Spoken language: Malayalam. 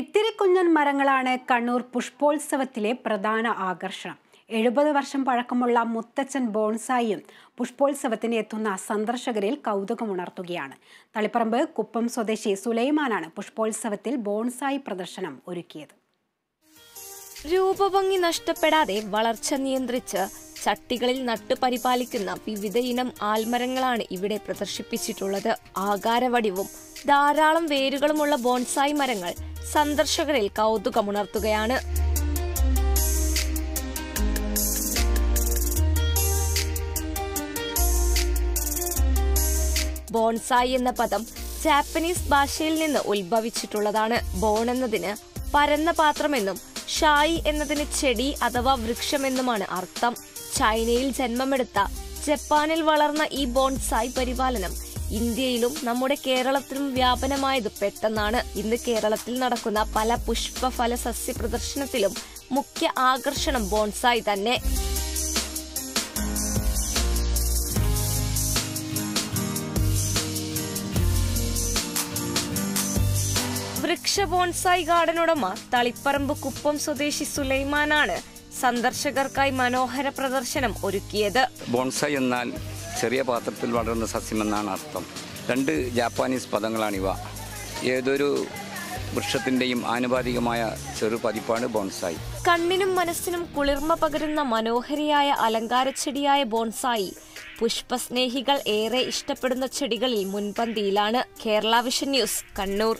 ഇത്തിരി കുഞ്ഞൻ മരങ്ങളാണ് കണ്ണൂർ പുഷ്പോത്സവത്തിലെ പ്രധാന ആകർഷണം. 70 വർഷം പഴക്കമുള്ള മുത്തച്ഛൻ ബോൺസായിയും പുഷ്പോത്സവത്തിന് എത്തുന്ന സന്ദർശകരിൽ കൗതുകമുണർത്തുകയാണ്. തളിപ്പറമ്പ് കുപ്പം സ്വദേശി സുലൈമാനാണ് പുഷ്പോത്സവത്തിൽ ബോൺസായി പ്രദർശനം ഒരുക്കിയത്. രൂപഭംഗി നഷ്ടപ്പെടാതെ വളർച്ച നിയന്ത്രിച്ച് ചട്ടികളിൽ നട്ടു പരിപാലിക്കുന്ന വിവിധ ഇനം ആൽമരങ്ങളാണ് ഇവിടെ പ്രദർശിപ്പിച്ചിട്ടുള്ളത്. ആകാരവടിവും ധാരാളം വേരുകളുമുള്ള ബോൺസായി മരങ്ങൾ സന്ദർശകരിൽ കൗതുകമുണർത്തുകയാണ്. ബോൺസായി എന്ന പദം ജാപ്പനീസ് ഭാഷയിൽ നിന്ന് ഉത്ഭവിച്ചിട്ടുള്ളതാണ്. ബോൺ എന്നതിന് പരന്ന പാത്രമെന്നും ഷായി എന്നതിന് ചെടി അഥവാ വൃക്ഷമെന്നുമാണ് അർത്ഥം. ചൈനയിൽ ജന്മമെടുത്ത ജപ്പാനിൽ വളർന്ന ഈ ബോൺസായി പരിപാലനം ഇന്ത്യയിലും നമ്മുടെ കേരളത്തിലും വ്യാപനമായത് പെട്ടെന്നാണ്. ഇന്ന് കേരളത്തിൽ നടക്കുന്ന പല പുഷ്പഫല സസ്യ പ്രദർശനത്തിലും മുഖ്യ ആകർഷണം ബോൺസായി തന്നെ. വൃക്ഷ ബോൺസായി ഗാർഡൻ ഉടമ തളിപ്പറമ്പ് കുപ്പം സ്വദേശി സുലൈമാനാണ് സന്ദർശകർക്കായി മനോഹര പ്രദർശനം ഒരുക്കിയത്. ബോൺസായി എന്നാൽ ചെറിയ പാത്രത്തിൽ വളരുന്ന സസ്യമെന്നാണ് അർത്ഥം. 2 ജാപ്പാനീസ് പദങ്ങളാണിവ. ഏതൊരു വൃക്ഷത്തിന്റെയും ആനുപാതികമായ ചെറു പതിപ്പാണ് ബോൺസായി. കണ്ണിനും മനസ്സിനും കുളിർമ പകരുന്ന മനോഹരിയായ അലങ്കാരച്ചെടിയായ ബോൺസായി പുഷ്പസ്നേഹികൾ ഏറെ ഇഷ്ടപ്പെടുന്ന ചെടികളിൽ മുൻപന്തിയിലാണ്. Kerala vision news, Kannur.